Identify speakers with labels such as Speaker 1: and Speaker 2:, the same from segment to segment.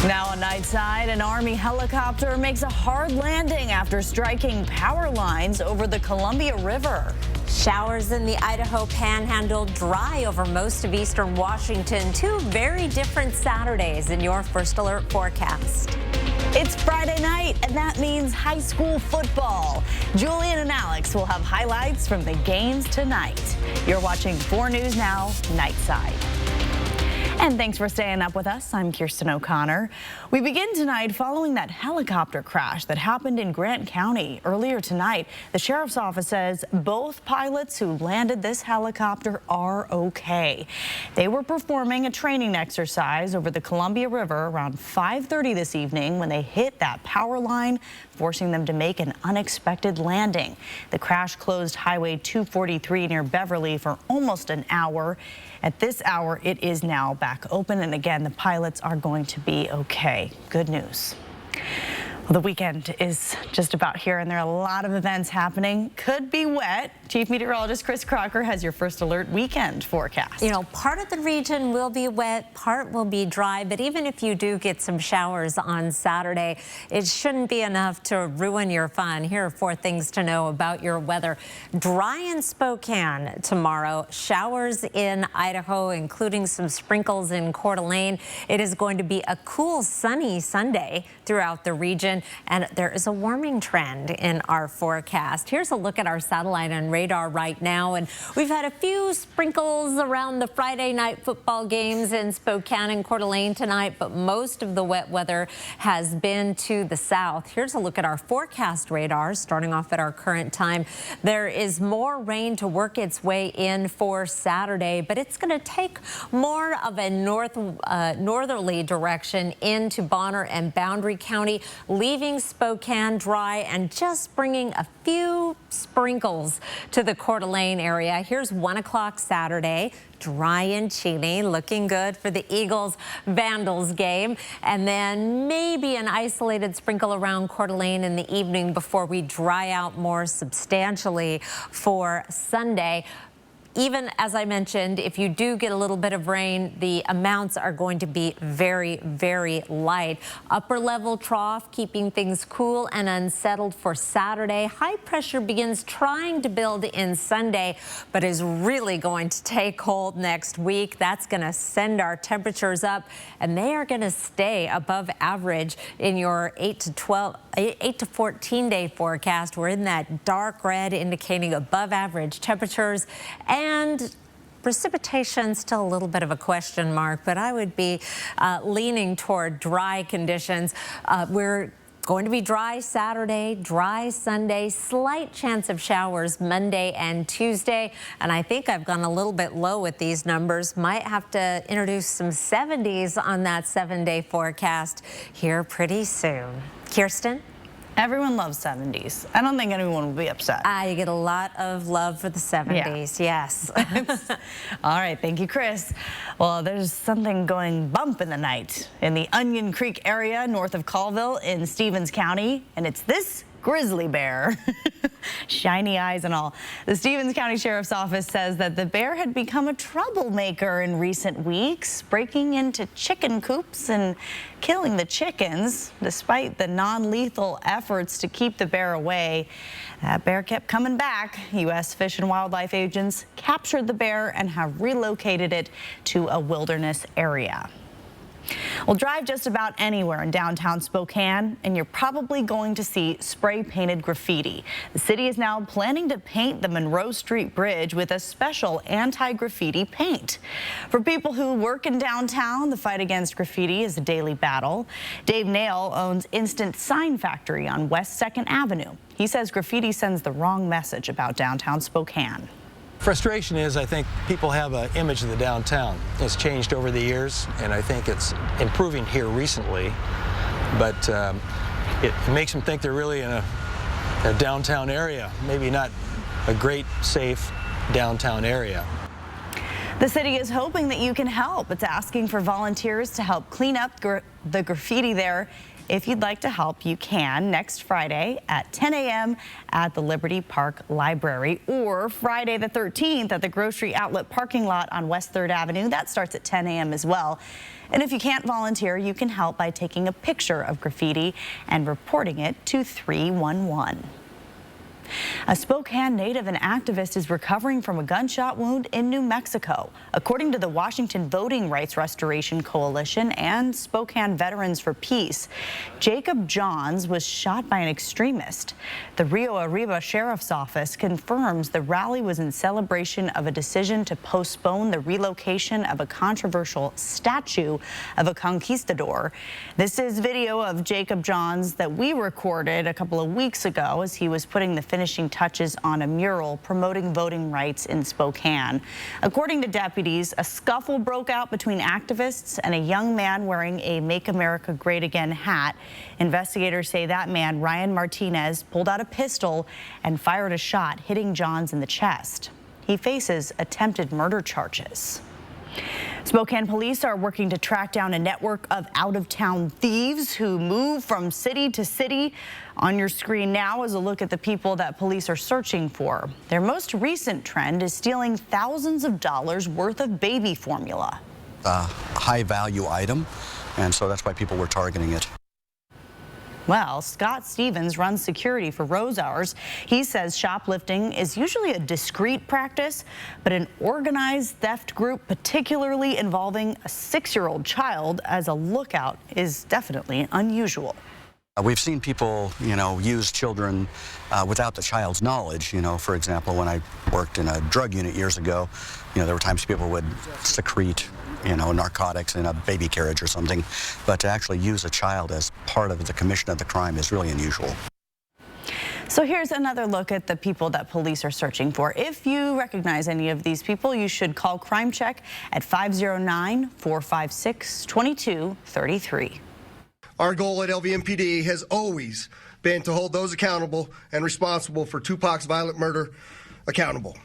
Speaker 1: Now on Nightside, an Army helicopter makes a hard landing after striking power lines over the Columbia River.
Speaker 2: Showers in the Idaho Panhandle, dry over most of eastern Washington. Two very different Saturdays in your First Alert forecast.
Speaker 1: It's Friday night, and that means high school football. Julian and Alex will have highlights from the games tonight. You're watching 4 News Now, Nightside. And thanks for staying up with us. I'm Kirsten O'Connor. We begin tonight following that helicopter crash that happened in Grant County earlier tonight. The sheriff's office says both pilots who landed this helicopter are okay. They were performing a training exercise over the Columbia River around 5:30 this evening when they hit that power line, forcing them to make an unexpected landing. The crash closed Highway 243 near Beverly for almost an hour. At this hour, it is now back open, and again, the pilots are going to be okay. Good news. Well, the weekend is just about here, and there are a lot of events happening. Could be wet. Chief Meteorologist Chris Crocker has your First Alert weekend forecast.
Speaker 2: You know, part of the region will be wet, part will be dry, but even if you do get some showers on Saturday, it shouldn't be enough to ruin your fun. Here are 4 things to know about your weather. Dry in Spokane tomorrow, showers in Idaho, including some sprinkles in Coeur d'Alene. It is going to be a cool, sunny Sunday throughout the region, and there is a warming trend in our forecast. Here's a look at our satellite and radar right now, and we've had a few sprinkles around the Friday night football games in Spokane and Coeur d'Alene tonight, but most of the wet weather has been to the south. Here's a look at our forecast radar starting off at our current time. There is more rain to work its way in for Saturday, but it's going to take more of a northerly direction into Bonner and Boundary County, leaving Spokane dry and just bringing a few sprinkles to the Coeur d'Alene area. Here's 1 o'clock Saturday. Dry and chilly, looking good for the Eagles-Vandals game. And then maybe an isolated sprinkle around Coeur d'Alene in the evening before we dry out more substantially for Sunday. Even as I mentioned, if you do get a little bit of rain, the amounts are going to be very, very light. Upper level trough keeping things cool and unsettled for Saturday. High pressure begins trying to build in Sunday, but is really going to take hold next week. That's going to send our temperatures up, and they are going to stay above average in your 8 to 14 day forecast. We're in that dark red indicating above average temperatures, and precipitation still a little bit of a question mark, but I would be leaning toward dry conditions. We're going to be dry Saturday, dry Sunday, slight chance of showers Monday and Tuesday. And I think I've gone a little bit low with these numbers. Might have to introduce some 70s on that 7-day forecast here pretty soon. Kirsten?
Speaker 1: Everyone loves 70s. I don't think anyone will be upset.
Speaker 2: I get a lot of love for the 70s, yes.
Speaker 1: All right, thank you, Chris. Well, there's something going bump in the night in the Onion Creek area north of Colville in Stevens County, and it's this grizzly bear. Shiny eyes and all. The Stevens County Sheriff's Office says that the bear had become a troublemaker in recent weeks, breaking into chicken coops and killing the chickens. Despite the non-lethal efforts to keep the bear away, that bear kept coming back. U.S. Fish and Wildlife agents captured the bear and have relocated it to a wilderness area. Well, drive just about anywhere in downtown Spokane, and you're probably going to see spray-painted graffiti. The city is now planning to paint the Monroe Street Bridge with a special anti-graffiti paint. For people who work in downtown, the fight against graffiti is a daily battle. Dave Nail owns Instant Sign Factory on West 2nd Avenue. He says graffiti sends the wrong message about downtown Spokane.
Speaker 3: Frustration is, I think people have an image of the downtown. It's changed over the years, and I think it's improving here recently, but it makes them think they're really in a downtown area, maybe not a great, safe downtown area.
Speaker 1: The city is hoping that you can help. It's asking for volunteers to help clean up the graffiti there if you'd like to help, you can next Friday at 10 a.m. at the Liberty Park Library, or Friday the 13th at the grocery outlet parking lot on West 3rd Avenue. That starts at 10 a.m. as well. And if you can't volunteer, you can help by taking a picture of graffiti and reporting it to 311. A Spokane native and activist is recovering from a gunshot wound in New Mexico. According to the Washington Voting Rights Restoration Coalition and Spokane Veterans for Peace, Jacob Johns was shot by an extremist. The Rio Arriba Sheriff's Office confirms the rally was in celebration of a decision to postpone the relocation of a controversial statue of a conquistador. This is video of Jacob Johns that we recorded a couple of weeks ago as he was putting the finishing touches on a mural promoting voting rights in Spokane. According to deputies, a scuffle broke out between activists and a young man wearing a Make America Great Again hat. Investigators say that man, Ryan Martinez, pulled out a pistol and fired a shot, hitting Johns in the chest. He faces attempted murder charges. Spokane police are working to track down a network of out-of-town thieves who move from city to city. On your screen now is a look at the people that police are searching for. Their most recent trend is stealing thousands of dollars worth of baby formula.
Speaker 4: A high-value item, and so that's why people were targeting it.
Speaker 1: Well, Scott Stevens runs security for Rose Hours. He says shoplifting is usually a discreet practice, but an organized theft group, particularly involving a 6-year-old child as a lookout, is definitely unusual.
Speaker 4: We've seen people, use children without the child's knowledge. For example, when I worked in a drug unit years ago, there were times people would secrete narcotics in a baby carriage or something, but to actually use a child as part of the commission of the crime is really unusual.
Speaker 1: So here's another look at the people that police are searching for. If you recognize any of these people, you should call Crime Check at 509-456-2233.
Speaker 5: Our goal at LVMPD has always been to hold those accountable and responsible for Tupac's violent murder accountable.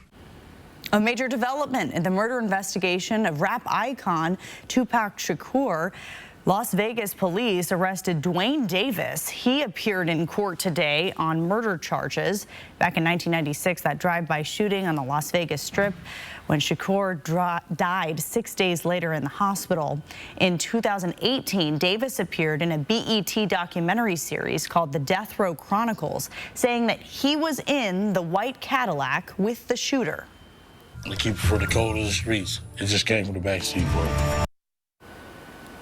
Speaker 1: A major development in the murder investigation of rap icon Tupac Shakur. Las Vegas police arrested Dwayne Davis. He appeared in court today on murder charges. Back in 1996, that drive-by shooting on the Las Vegas Strip when Shakur died 6 days later in the hospital. In 2018, Davis appeared in a BET documentary series called The Death Row Chronicles, saying that he was in the white Cadillac with the shooter.
Speaker 6: To keep it for the code of the streets. It just came from the backseat for it.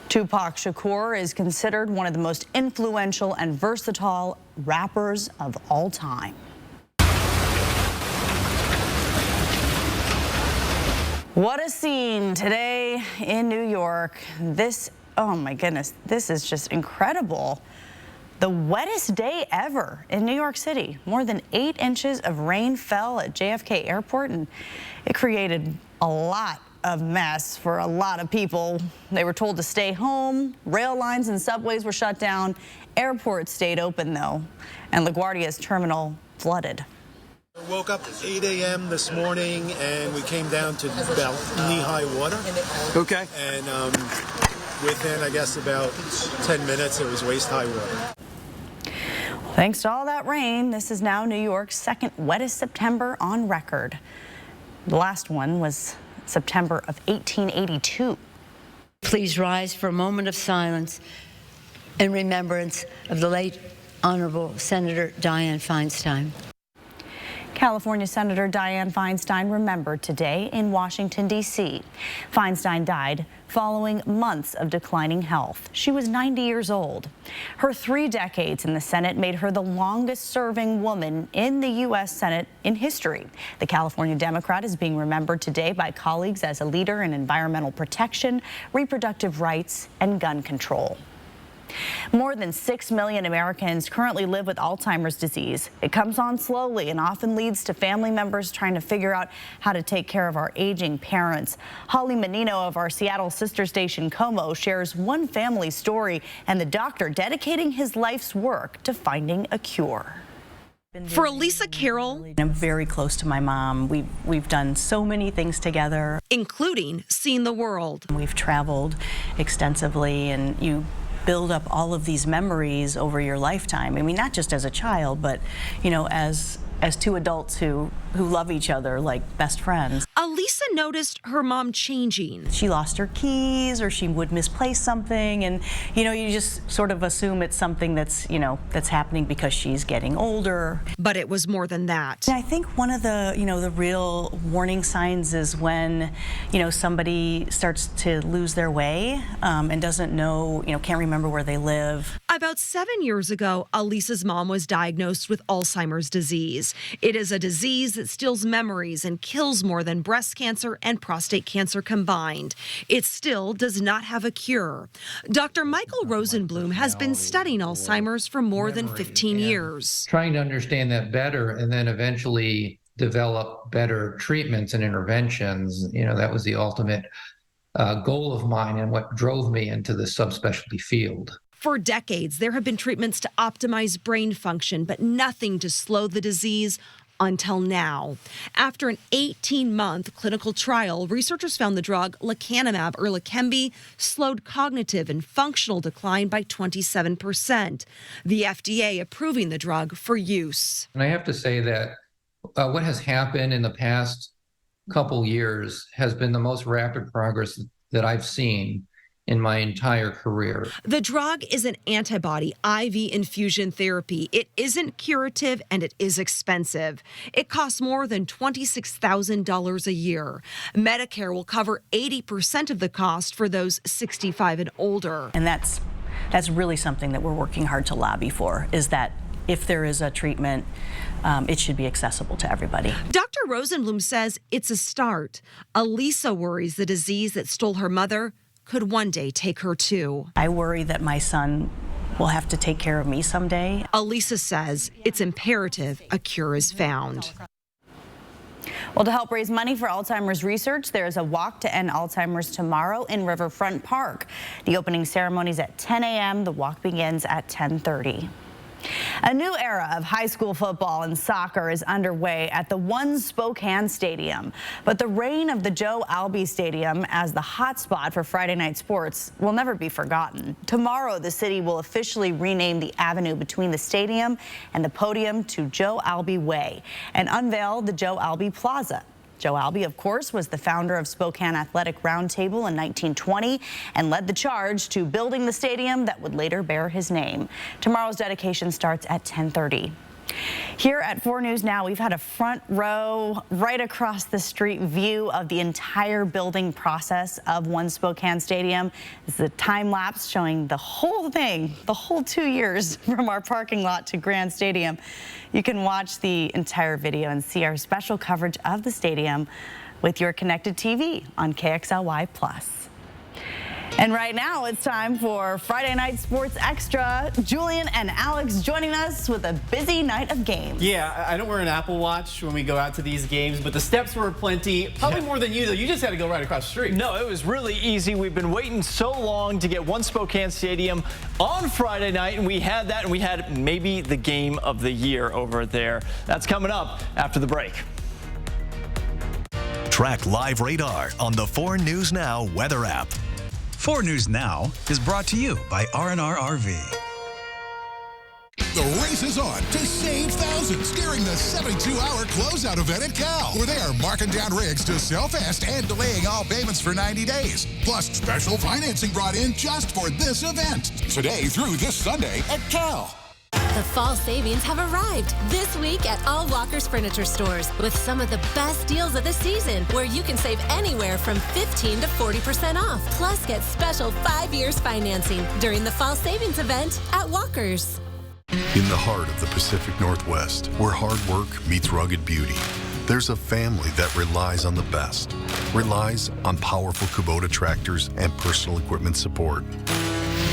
Speaker 1: Tupac Shakur is considered one of the most influential and versatile rappers of all time. What a scene today in New York. Oh my goodness, this is just incredible. The wettest day ever in New York City. More than 8 inches of rain fell at JFK Airport, and it created a lot of mess for a lot of people. They were told to stay home. Rail lines and subways were shut down. Airports stayed open, though, and LaGuardia's terminal flooded.
Speaker 7: I woke up at 8 a.m. this morning, and we came down to about knee-high water.
Speaker 5: Okay.
Speaker 7: And within, I guess, about 10 minutes, it was waist-high water.
Speaker 1: Thanks to all that rain, this is now New York's second wettest September on record. The last one was September of 1882.
Speaker 8: Please rise for a moment of silence in remembrance of the late Honorable Senator Dianne Feinstein.
Speaker 1: California Senator Dianne Feinstein remembered today in Washington, D.C. Feinstein died following months of declining health. She was 90 years old. Her 3 decades in the Senate made her the longest-serving woman in the U.S. Senate in history. The California Democrat is being remembered today by colleagues as a leader in environmental protection, reproductive rights, and gun control. More than 6 million Americans currently live with Alzheimer's disease. It comes on slowly and often leads to family members trying to figure out how to take care of our aging parents. Holly Menino of our Seattle sister station KOMO shares one family story and the doctor dedicating his life's work to finding a cure.
Speaker 9: For Elisa Carroll,
Speaker 10: I'm very close to my mom. We've done so many things together,
Speaker 9: including seen the world.
Speaker 10: We've traveled extensively, and you build up all of these memories over your lifetime. I mean, not just as a child, but, you know, as two adults who love each other like best friends.
Speaker 9: Alisa noticed her mom changing.
Speaker 10: She lost her keys, or she would misplace something, and you know, you just sort of assume it's something that's, you know, that's happening because she's getting older.
Speaker 9: But it was more than that.
Speaker 10: I think one of the, you know, the real warning signs is when, you know, somebody starts to lose their way and doesn't know, you know, can't remember where they live.
Speaker 9: About 7 years ago, Alisa's mom was diagnosed with Alzheimer's disease. It is a disease that steals memories and kills more than breast cancer and prostate cancer combined. It still does not have a cure. Dr. Michael Rosenblum has been studying Alzheimer's for more than 15 years.
Speaker 11: Trying to understand that better and then eventually develop better treatments and interventions, you know, that was the ultimate goal of mine and what drove me into the subspecialty field.
Speaker 9: For decades, there have been treatments to optimize brain function, but nothing to slow the disease until now. After an 18-month clinical trial, researchers found the drug lecanemab, or Leqembi, slowed cognitive and functional decline by 27%. The FDA approving the drug for use.
Speaker 11: And I have to say that what has happened in the past couple years has been the most rapid progress that I've seen in my entire career.
Speaker 9: The drug is an antibody IV infusion therapy. It isn't curative and it is expensive. It costs more than $26,000 a year. Medicare will cover 80% of the cost for those 65 and older.
Speaker 10: And that's really something that we're working hard to lobby for, is that if there is a treatment, it should be accessible to everybody.
Speaker 9: Dr. Rosenblum says it's a start. Alisa worries the disease that stole her mother could one day take her too.
Speaker 10: I worry that my son will have to take care of me someday.
Speaker 9: Alisa says it's imperative a cure is found.
Speaker 1: Well, to help raise money for Alzheimer's research, there is a walk to end Alzheimer's tomorrow in Riverfront Park. The opening ceremony is at 10 a.m. The walk begins at 10:30. A new era of high school football and soccer is underway at the One Spokane Stadium. But the reign of the Joe Albi Stadium as the hotspot for Friday night sports will never be forgotten. Tomorrow, the city will officially rename the avenue between the stadium and the podium to Joe Albi Way and unveil the Joe Albi Plaza. Joe Albi, of course, was the founder of Spokane Athletic Roundtable in 1920 and led the charge to building the stadium that would later bear his name. Tomorrow's dedication starts at 10:30. Here at 4 News Now, we've had a front row, right across the street view of the entire building process of One Spokane Stadium. This is a time lapse showing the whole thing, the whole 2 years from our parking lot to Grand Stadium. You can watch the entire video and see our special coverage of the stadium with your connected TV on KXLY+. And right now it's time for Friday Night Sports Extra. Julian and Alex joining us with a busy night of games.
Speaker 12: Yeah, I don't wear an Apple Watch when we go out to these games, but the steps were plenty. Probably more than you, though. You just had to go right across the street.
Speaker 13: No, it was really easy. We've been waiting so long to get One Spokane Stadium on Friday night, and we had that, and we had maybe the game of the year over there. That's coming up after the break.
Speaker 14: Track live radar on the 4 News Now weather app.
Speaker 15: 4 News Now is brought to you by R&R RV.
Speaker 16: The race is on to save thousands during the 72-hour closeout event at Cal, where they are marking down rigs to sell fast and delaying all payments for 90 days. Plus, special financing brought in just for this event. Today through this Sunday at Cal.
Speaker 17: The fall savings have arrived this week at all Walker's Furniture stores with some of the best deals of the season, where you can save anywhere from 15 to 40% off. Plus, get special 5 years financing during the fall savings event at Walker's.
Speaker 18: In the heart of the Pacific Northwest, where hard work meets rugged beauty, there's a family that relies on the best, relies on powerful Kubota tractors and personal equipment support.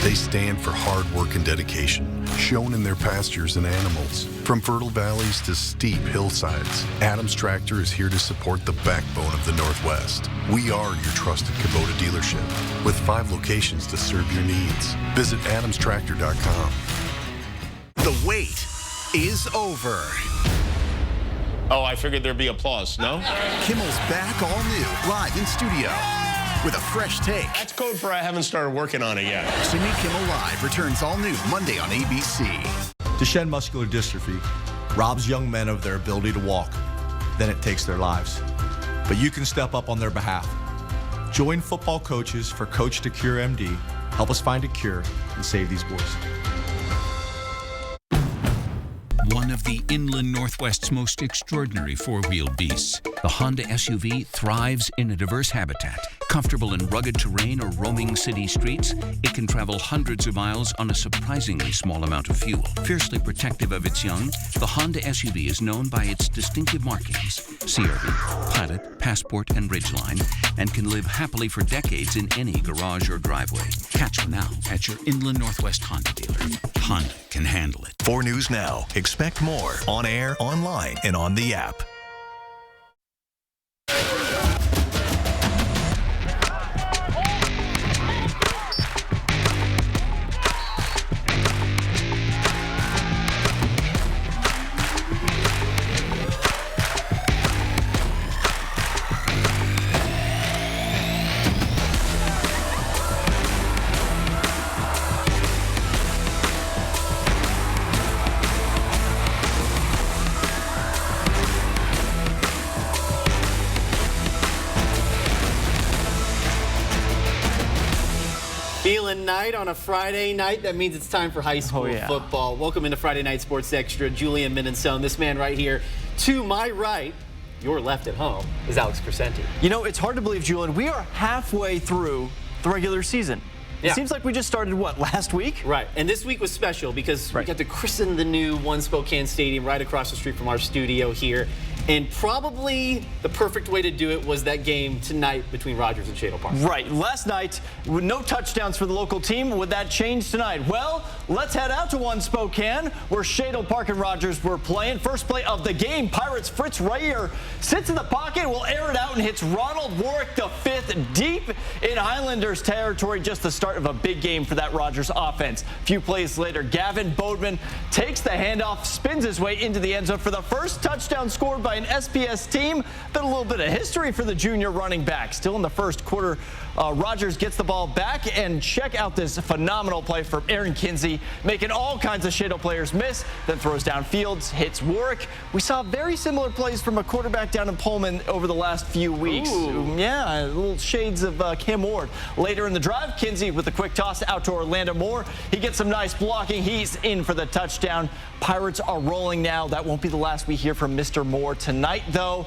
Speaker 18: They stand for hard work and dedication, shown in their pastures and animals. From fertile valleys to steep hillsides, Adams Tractor is here to support the backbone of the Northwest. We are your trusted Kubota dealership, with 5 locations to serve your needs. Visit adamstractor.com.
Speaker 14: The wait is over.
Speaker 19: Oh, I figured there'd be applause, no?
Speaker 14: Kimmel's back all new, live in studio.
Speaker 15: with a fresh take.
Speaker 6: That's code for I haven't started working on it yet.
Speaker 15: Jimmy Kimmel Live returns all new Monday on ABC.
Speaker 19: Duchenne muscular dystrophy robs young men of their ability to walk. Then it takes their lives. But you can step up on their behalf. Join football coaches for Coach to Cure MD. Help us find a cure and save these boys.
Speaker 20: One of the inland Northwest's most extraordinary four-wheeled beasts, the Honda SUV thrives in a diverse habitat. Comfortable in rugged terrain or roaming city streets, it can travel hundreds of miles on a surprisingly small amount of fuel. Fiercely protective of its young, the Honda SUV is known by its distinctive markings, CRV, Pilot, Passport, and Ridgeline, and can live happily for decades in any garage or driveway. Catch one now at your Inland Northwest Honda dealer. Honda can handle it.
Speaker 14: 4 News Now. Expect more on air, online, and on the app.
Speaker 12: Feeling night on a Friday night. That means it's time for high school football. Welcome into Friday Night Sports Extra. Julian Minnesone. This man right here to my right, your left at home, is Alex Crescenti.
Speaker 13: You know, it's hard to believe, Julian, we are halfway through the regular season. It seems like we just started, what, last week?
Speaker 12: Right, and this week was special because we got to christen the new One Spokane Stadium right across the street from our studio here. And probably the perfect way to do it was that game tonight between Rogers and Shadle Park.
Speaker 13: Right. Last night, with no touchdowns for the local team. Would that change tonight? Well, let's head out to One Spokane, where Shadle Park and Rogers were playing. First play of the game, Pirates' Fritz Reyer sits in the pocket, will air it out, and hits Ronald Warwick the fifth deep in Highlanders territory. Just the start of a big game for that Rogers offense. A few plays later, Gavin Bodeman takes the handoff, spins his way into the end zone for the first touchdown scored by an SPS team. Been a little bit of history for the junior running back. Still in the first quarter, Rogers gets the ball back, and check out this phenomenal play from Aaron Kinsey, making all kinds of Shadle players miss, then throws downfield, hits Warwick. We saw very similar plays from a quarterback down in Pullman over the last few weeks. Yeah, little shades of Cam Ward. Later in the drive, Kinsey with a quick toss out to Orlando Moore. He gets some nice blocking. He's in for the touchdown. Pirates are rolling now. That won't be the last we hear from Mr. Moore tonight, though.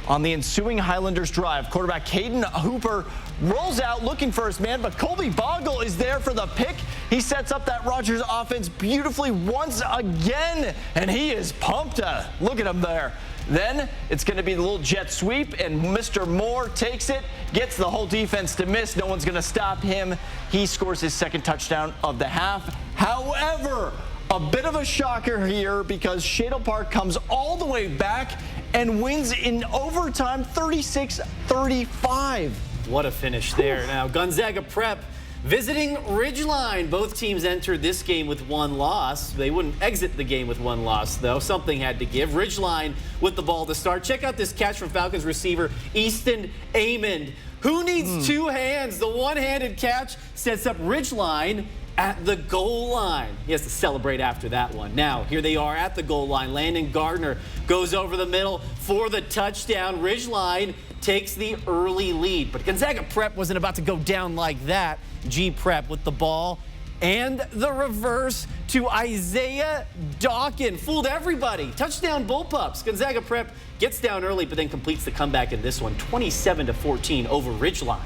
Speaker 13: On the ensuing Highlanders drive, quarterback Caden Hooper rolls out looking for his man, but Colby Bogle is there for the pick. He sets up that Rogers offense beautifully once again, and he is pumped. Look at him there. Then it's going to be the little jet sweep, and Mr. Moore takes it, gets the whole defense to miss. No one's going to stop him. He scores his second touchdown of the half. However, a bit of a shocker here because Shadle Park comes all the way back and wins in overtime 36-35.
Speaker 12: What a finish there. Now, Gonzaga Prep visiting Ridgeline. Both teams entered this game with one loss. They wouldn't exit the game with one loss, though. Something had to give. Ridgeline with the ball to start. Check out this catch from Falcons receiver Easton Amond. Who needs two hands? The one-handed catch sets up Ridgeline at the goal line. He has to celebrate after that one. Now, here they are at the goal line. Landon Gardner goes over the middle for the touchdown. Ridgeline takes the early lead. But Gonzaga Prep wasn't about to go down like that. G Prep with the ball and the reverse to Isaiah Dawkins. Fooled everybody. Touchdown Bullpups. Gonzaga Prep gets down early, but then completes the comeback in this one, 27-14 over Ridgeline.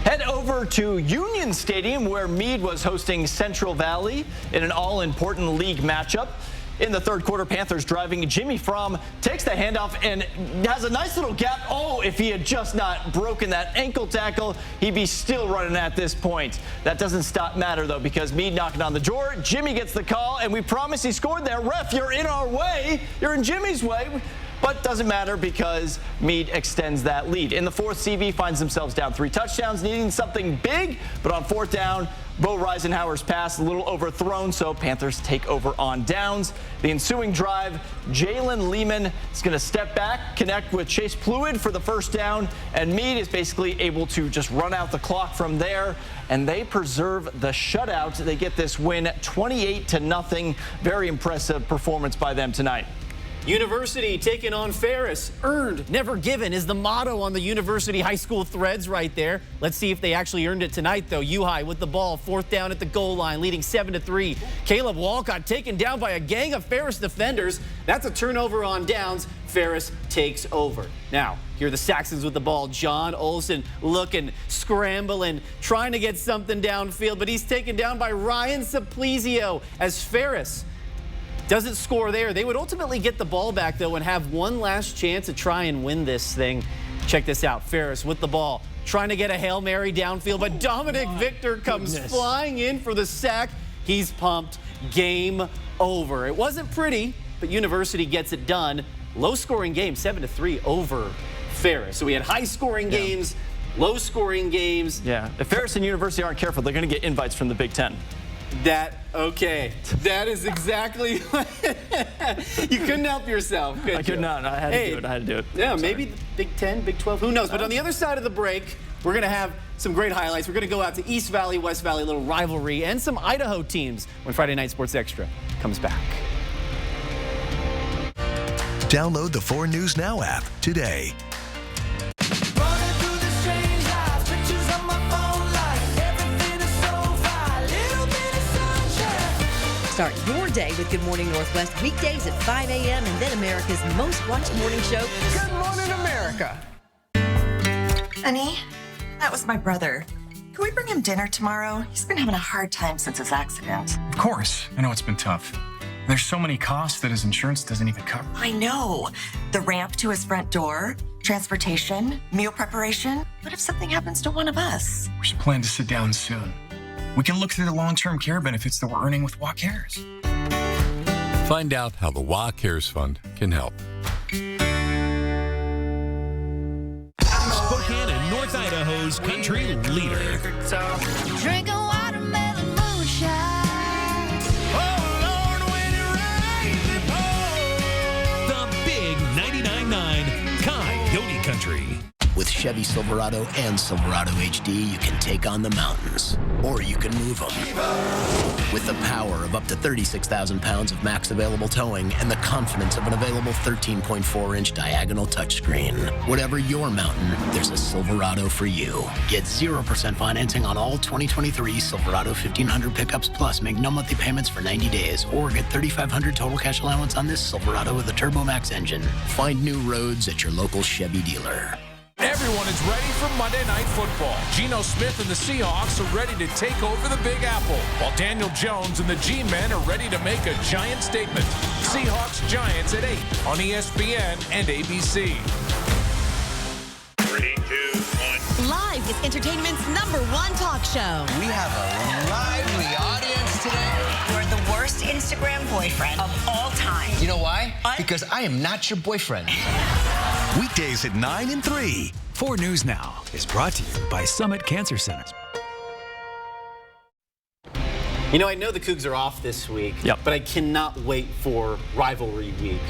Speaker 13: Head over to Union Stadium, where Meade was hosting Central Valley in an all-important league matchup. In the third quarter, Panthers driving. Jimmy Fromm takes the handoff and has a nice little gap. Oh, if he had just not broken that ankle tackle, he'd be still running at this point. That doesn't matter, though, because Meade knocking on the door. Jimmy gets the call, and we promise he scored there. Ref, you're in our way. You're in Jimmy's way. But doesn't matter because Meade extends that lead. In the fourth, CV finds themselves down 3 touchdowns, needing something big. But on fourth down, Bo Reisenhauer's pass a little overthrown, so Panthers take over on downs. The ensuing drive, Jalen Lehman is going to step back, connect with Chase Pluid for the first down, and Meade is basically able to just run out the clock from there, and they preserve the shutout. They get this win 28-0. Very impressive performance by them tonight.
Speaker 12: University taking on Ferris. Earned, never given is the motto on the University high school threads right there. Let's see if they actually earned it tonight, though. U-High with the ball, 4th down at the goal line, leading 7-3. Caleb Walcott taken down by a gang of Ferris defenders. That's a turnover on downs. Ferris takes over. Now, here are the Saxons with the ball. John Olsen looking, scrambling, trying to get something downfield, but he's taken down by Ryan Simplizio as Ferris doesn't score there. They would ultimately get the ball back, though, and have one last chance to try and win this thing. Check this out. Ferris with the ball, trying to get a Hail Mary downfield, but Dominic Victor comes flying in for the sack. He's pumped. Game over. It wasn't pretty, but University gets it done. Low-scoring game, 7-3 over Ferris. So we had high-scoring games, low-scoring games.
Speaker 13: Yeah, if Ferris and University aren't careful, they're going to get invites from the Big Ten.
Speaker 12: Okay, that is exactly you couldn't help yourself, could you?
Speaker 13: I could not. I had to do it.
Speaker 12: Yeah, maybe the Big 10, Big 12, who knows? But on the other side of the break, we're going to have some great highlights. We're going to go out to East Valley, West Valley, a little rivalry, and some Idaho teams when Friday Night Sports Extra comes back.
Speaker 14: Download the 4 News Now app today.
Speaker 21: Start your day with Good Morning Northwest weekdays at 5 a.m. and then America's most watched morning show, Good Morning America.
Speaker 22: Honey, that was my brother. Can we bring him dinner tomorrow? He's been having a hard time since his accident.
Speaker 23: Of course. I know it's been tough. There's so many costs that his insurance doesn't even cover.
Speaker 22: I know. The ramp to his front door, transportation, meal preparation. What if something happens to one of us?
Speaker 23: We should plan to sit down soon. We can look through the long-term care benefits that we're earning with WA Cares.
Speaker 24: Find out how the WA Cares Fund can help.
Speaker 15: Spokane and North Idaho's country leader.
Speaker 25: Drink a watermelon moonshine.
Speaker 15: Oh, Lord, when it rains, the big 99.9 Coyote Country.
Speaker 26: With Chevy Silverado and Silverado HD, you can take on the mountains, or you can move them. With the power of up to 36,000 pounds of max available towing and the confidence of an available 13.4-inch diagonal touchscreen. Whatever your mountain, there's a Silverado for you. Get 0% financing on all 2023 Silverado 1500 pickups, plus make no monthly payments for 90 days, or get $3,500 total cash allowance on this Silverado with a Turbo Max engine. Find new roads at your local Chevy dealer.
Speaker 27: Everyone is ready for Monday Night Football. Geno Smith and the Seahawks are ready to take over the Big Apple, while Daniel Jones and the G-Men are ready to make a giant statement. Seahawks-Giants at 8 on ESPN and ABC.
Speaker 28: 3, 2, 1.
Speaker 21: Live is entertainment's #1 talk show.
Speaker 29: We have a lively audience today.
Speaker 21: You're the worst Instagram boyfriend of all time.
Speaker 29: You know why? Because I am not your boyfriend.
Speaker 14: Weekdays at 9 and 3.
Speaker 15: 4 News Now is brought to you by Summit Cancer Centers.
Speaker 12: You know, I know the Cougs are off this week, but I cannot wait for rivalry week.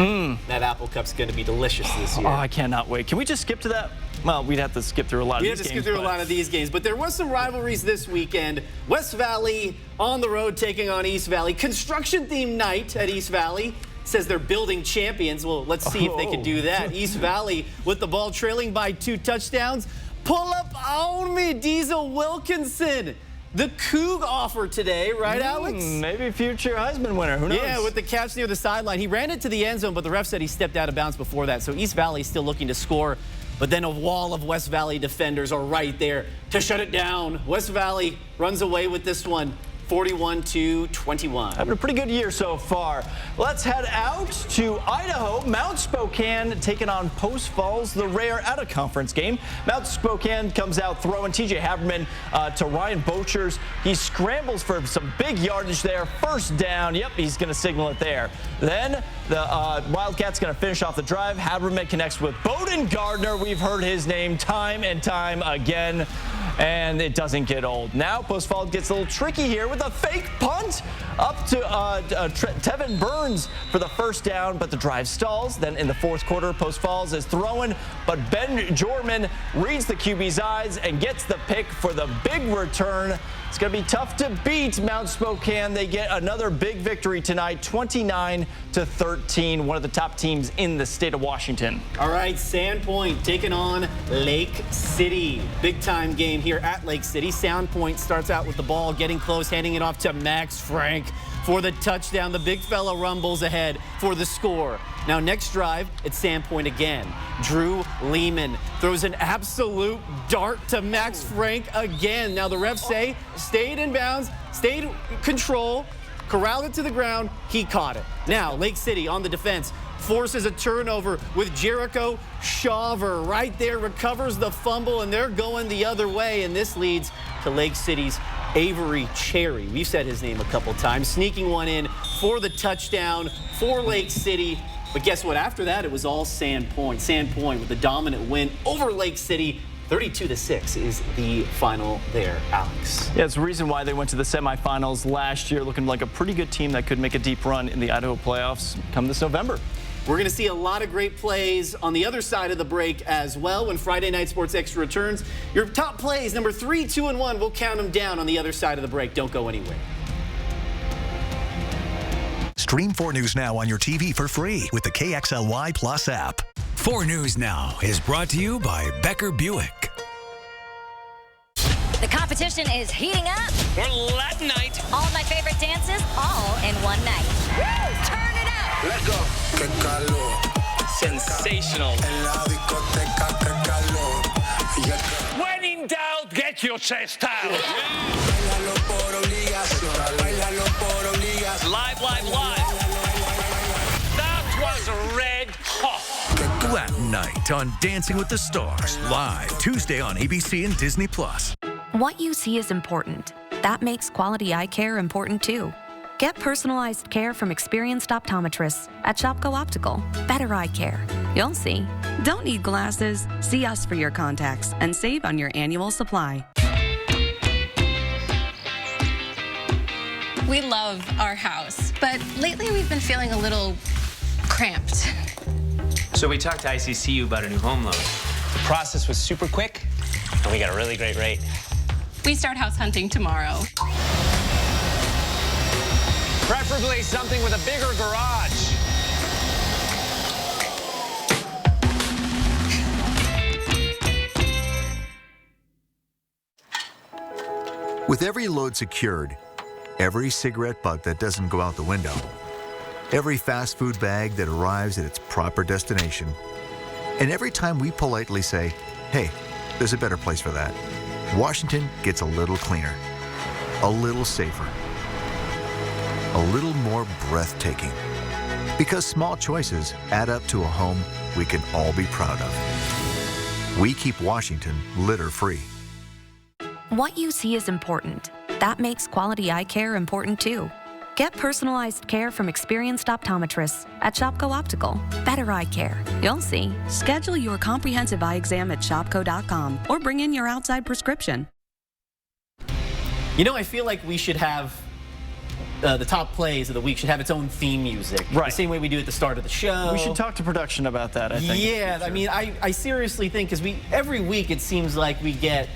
Speaker 12: That Apple Cup's going to be delicious this year.
Speaker 13: Oh, I cannot wait. Can we just skip to that? Well, we'd have to skip through a lot of these games.
Speaker 12: We have to skip through a lot of these games, but there was some rivalries this weekend. West Valley on the road taking on East Valley. Construction-themed night at East Valley. Says they're building champions. Well, let's see if they can do that. East Valley with the ball trailing by 2 touchdowns. Pull up on me, Diesel Wilkinson. The Coug offer today, right, Alex?
Speaker 13: Maybe future Heisman winner. Who knows?
Speaker 12: Yeah, with the catch near the sideline. He ran it to the end zone, but the ref said he stepped out of bounds before that. So East Valley still looking to score, but then a wall of West Valley defenders are right there to shut it down. West Valley runs away with this one. 41-21.
Speaker 13: Having a pretty good year so far. Let's head out to Idaho. Mount Spokane taking on Post Falls, the rare out-of-conference game. Mount Spokane comes out throwing TJ Haberman to Ryan Bochers. He scrambles for some big yardage there. First down. Yep, he's going to signal it there. Then the Wildcats going to finish off the drive. Haberman connects with Bowden Gardner. We've heard his name time and time again. And it doesn't get old. Now Post Falls gets a little tricky here with a fake punt up to Tevin Burns for the first down, but the drive stalls. Then in the fourth quarter, Post Falls is throwing, but Ben Jorman reads the QB's eyes and gets the pick for the big return. It's going to be tough to beat Mount Spokane. They get another big victory tonight, 29-13, one of the top teams in the state of Washington.
Speaker 12: All right, Sandpoint taking on Lake City. Big time game here at Lake City. Sandpoint starts out with the ball, getting close, handing it off to Max Frank for the touchdown. The big fella rumbles ahead for the score. Now next drive, it's Sandpoint again. Drew Lehman throws an absolute dart to Max Frank again. Now the refs say stayed in bounds, stayed control, corralled it to the ground. He caught it. Now Lake City on the defense forces a turnover with Jericho Shaver right there, recovers the fumble, and they're going the other way, and this leads to Lake City's Avery Cherry. We've said his name a couple times, sneaking one in for the touchdown for Lake City. But guess what? After that, it was all Sandpoint. Sandpoint with the dominant win over Lake City. 32-6 is the final there, Alex.
Speaker 13: Yeah, it's the reason why they went to the semifinals last year, looking like a pretty good team that could make a deep run in the Idaho playoffs come this November.
Speaker 12: We're going to see a lot of great plays on the other side of the break as well when Friday Night Sports Extra returns. Your top plays, number 3, 2, and 1, we'll count them down on the other side of the break. Don't go anywhere.
Speaker 14: Stream 4 News Now on your TV for free with the KXLY Plus app.
Speaker 2: 4 News Now is brought to you by Becker Buick.
Speaker 3: The competition is heating up.
Speaker 4: We're Latin night.
Speaker 3: All my favorite dances, all in one night. Woo! Turn it up.
Speaker 4: Let's go. Sensational. When in doubt, get your chest out. Live. That was red hot.
Speaker 2: Latin night on Dancing with the Stars. Live Tuesday on ABC and Disney+.
Speaker 5: What you see is important. That makes quality eye care important too. Get personalized care from experienced optometrists at Shopko Optical. Better eye care. You'll see. Don't need glasses? See us for your contacts and save on your annual supply.
Speaker 7: We love our house, but lately we've been feeling a little cramped.
Speaker 8: So we talked to ICCU about a new home loan. The process was super quick, and we got a really great rate.
Speaker 7: We start house hunting tomorrow.
Speaker 8: Preferably something with a bigger garage.
Speaker 10: With every load secured, every cigarette butt that doesn't go out the window, every fast food bag that arrives at its proper destination, and every time we politely say, hey, there's a better place for that, Washington gets a little cleaner, a little safer, a little more breathtaking. Because small choices add up to a home we can all be proud of. We keep Washington litter-free.
Speaker 5: What you see is important. That makes quality eye care important too. Get personalized care from experienced optometrists at Shopko Optical. Better eye care. You'll see. Schedule your comprehensive eye exam at shopko.com or bring in your outside prescription.
Speaker 12: You know, I feel like we should have the top plays of the week should have its own theme music.
Speaker 13: Right.
Speaker 12: The same way we do at the start of the show.
Speaker 13: We should talk to production about that, I think.
Speaker 12: Yeah, I mean, I seriously think, because every week it seems like we get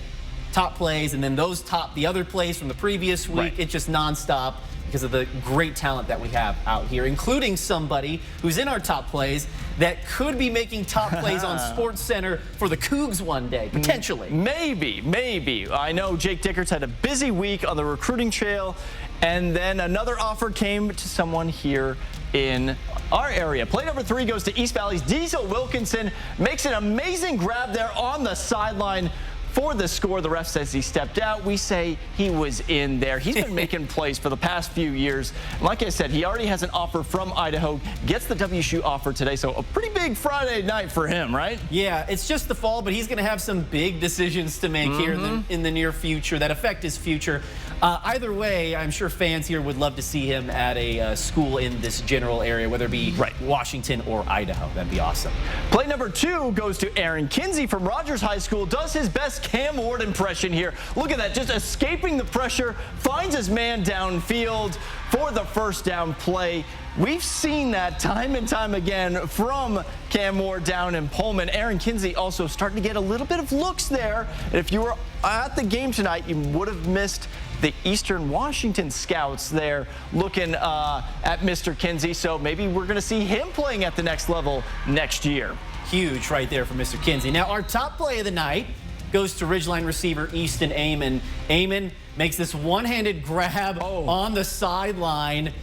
Speaker 12: top plays and then the other plays from the previous week.
Speaker 13: Right.
Speaker 12: It's just nonstop because of the great talent that we have out here, including somebody who's in our top plays that could be making top plays on SportsCenter for the Cougs one day, potentially.
Speaker 13: Maybe. I know Jake Dickerts had a busy week on the recruiting trail, and then another offer came to someone here in our area. Play number 3 goes to East Valley's Diesel Wilkinson, makes an amazing grab there on the sideline for the score. The ref says he stepped out. We say he was in there. He's been making plays for the past few years. Like I said, he already has an offer from Idaho, gets the WSU offer today, so a pretty big Friday night for him, right?
Speaker 12: Yeah, it's just the fall, but he's going to have some big decisions to make here in the near future that affect his future. Either way, I'm sure fans here would love to see him at a school in this general area, whether it be Washington or Idaho. That'd be awesome.
Speaker 13: Play number 2 goes to Aaron Kinsey from Rogers High School. Does his best Cam Ward impression here. Look at that, just escaping the pressure, finds his man downfield for the first down play. We've seen that time and time again from Cam Ward down in Pullman. Aaron Kinsey also starting to get a little bit of looks there. If you were at the game tonight, you would have missed the Eastern Washington scouts there looking at Mr. Kinsey. So maybe we're going to see him playing at the next level next year.
Speaker 12: Huge right there for Mr. Kinsey. Now, our top play of the night goes to Ridgeline receiver Easton Amon. Amon makes this one-handed grab on the sideline.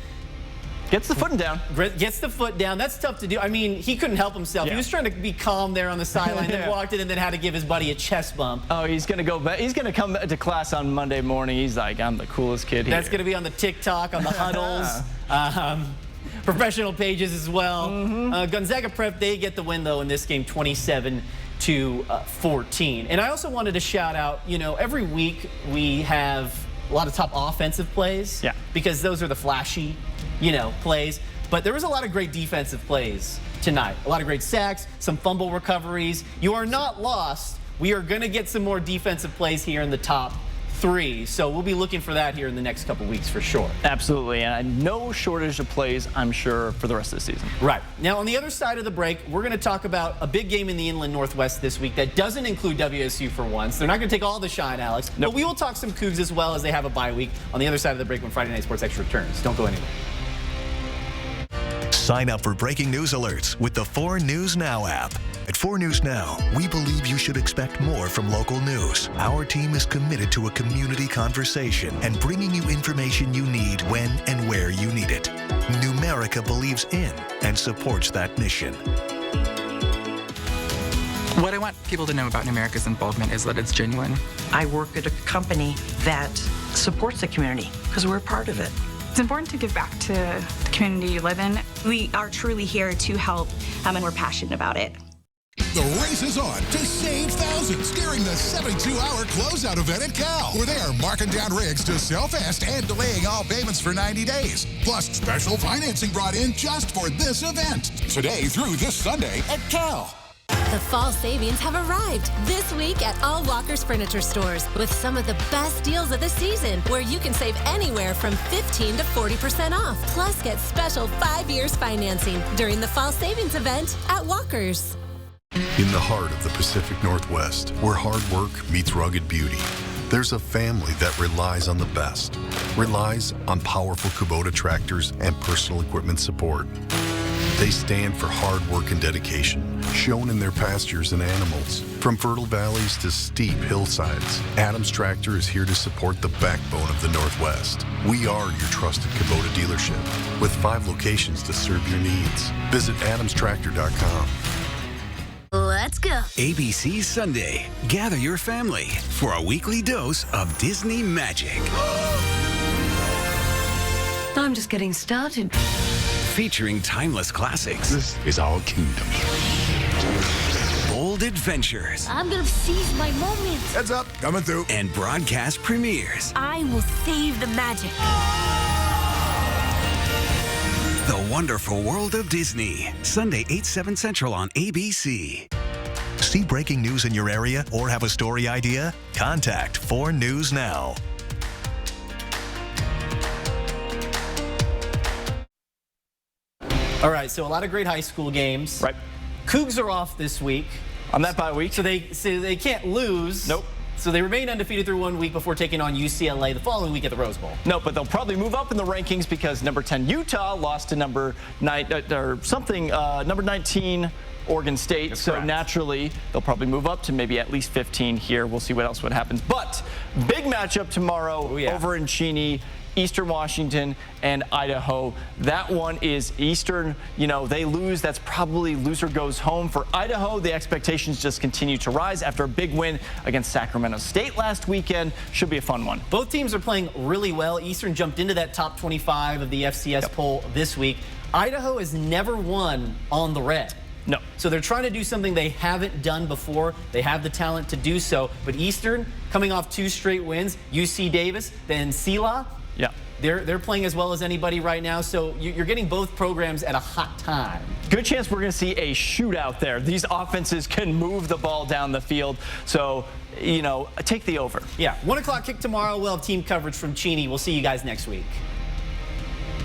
Speaker 13: Gets the foot down.
Speaker 12: Gets the foot down. That's tough to do. I mean, he couldn't help himself. He was trying to be calm there on the sideline, then walked in and then had to give his buddy a chest bump.
Speaker 13: Oh, he's going to go back. He's going to come to class on Monday morning. He's like, I'm the coolest kid here.
Speaker 12: That's going to be on the TikTok, on the huddles, professional pages as well. Gonzaga Prep, they get the win, though, in this game, 27-14. And I also wanted to shout out, you know, every week we have a lot of top offensive plays.
Speaker 13: Yeah.
Speaker 12: Because those are the flashy, you know, plays. But there was a lot of great defensive plays tonight. A lot of great sacks, some fumble recoveries. You are not lost. We are going to get some more defensive plays here in the top 3. So we'll be looking for that here in the next couple weeks for sure.
Speaker 13: Absolutely. And no shortage of plays, I'm sure, for the rest of the season.
Speaker 12: Right. Now, on the other side of the break, we're going to talk about a big game in the Inland Northwest this week that doesn't include WSU for once. They're not going to take all the shine, Alex. Nope. But we will talk some Cougs as well as they have a bye week on the other side of the break when Friday Night Sports Extra returns. Don't go anywhere.
Speaker 14: Sign up for breaking news alerts with the 4 News Now app. At 4 News Now, we believe you should expect more from local news. Our team is committed to a community conversation and bringing you information you need when and where you need it. Numerica believes in and supports that mission.
Speaker 1: What I want people to know about Numerica's involvement is that it's genuine.
Speaker 6: I work at a company that supports the community because we're a part of it.
Speaker 9: It's important to give back to the community you live in. We are truly here to help, and we're passionate about it.
Speaker 11: The race is on to save thousands during the 72-hour closeout event at Cal, where they are marking down rigs to sell fast and delaying all payments for 90 days. Plus, special financing brought in just for this event. Today through this Sunday at Cal.
Speaker 16: The fall savings have arrived this week at all Walker's Furniture stores with some of the best deals of the season, where you can save anywhere from 15 to 40% off. Plus, get special 5 years financing during the fall savings event at Walker's.
Speaker 17: In the heart of the Pacific Northwest, where hard work meets rugged beauty, there's a family that relies on the best, relies on powerful Kubota tractors and personal equipment support. They stand for hard work and dedication, shown in their pastures and animals. From fertile valleys to steep hillsides, Adams Tractor is here to support the backbone of the Northwest. We are your trusted Kubota dealership, with 5 locations to serve your needs. Visit adamstractor.com.
Speaker 3: Let's go.
Speaker 2: ABC Sunday. Gather your family for a weekly dose of Disney magic.
Speaker 21: I'm just getting started.
Speaker 2: Featuring timeless classics.
Speaker 17: This is our kingdom.
Speaker 2: Bold adventures.
Speaker 3: I'm gonna seize my moment.
Speaker 17: Heads up, coming through.
Speaker 2: And broadcast premieres.
Speaker 3: I will save the magic.
Speaker 2: The Wonderful World of Disney. Sunday, 8, 7 Central on ABC.
Speaker 14: See breaking news in your area or have a story idea? Contact 4 News Now.
Speaker 12: All right, so a lot of great high school games.
Speaker 13: Right.
Speaker 12: Cougs are off this week.
Speaker 13: On that bye week.
Speaker 12: So they can't lose.
Speaker 13: Nope.
Speaker 12: So they remain undefeated through 1 week before taking on UCLA the following week at the Rose Bowl.
Speaker 13: No, but they'll probably move up in the rankings because number 10 Utah lost to number 19 Oregon State.
Speaker 12: That's
Speaker 13: so
Speaker 12: correct.
Speaker 13: Naturally, they'll probably move up to maybe at least 15 here. We'll see what else would happen. But big matchup tomorrow over in Cheney. Eastern Washington and Idaho. That one is Eastern. You know, they lose. That's probably loser goes home. For Idaho, the expectations just continue to rise after a big win against Sacramento State last weekend. Should be a fun one.
Speaker 12: Both teams are playing really well. Eastern jumped into that top 25 of the FCS poll this week. Idaho has never won on the red.
Speaker 13: No.
Speaker 12: So they're trying to do something they haven't done before. They have the talent to do so. But Eastern, coming off 2 straight wins, UC Davis, then Sela.
Speaker 13: Yeah.
Speaker 12: they're playing as well as anybody right now, so you're getting both programs at a hot time.
Speaker 13: Good chance we're going to see a shootout there. These offenses can move the ball down the field, so, you know, take the over.
Speaker 12: Yeah, 1 o'clock kick tomorrow. We'll have team coverage from Cheney. We'll see you guys next week.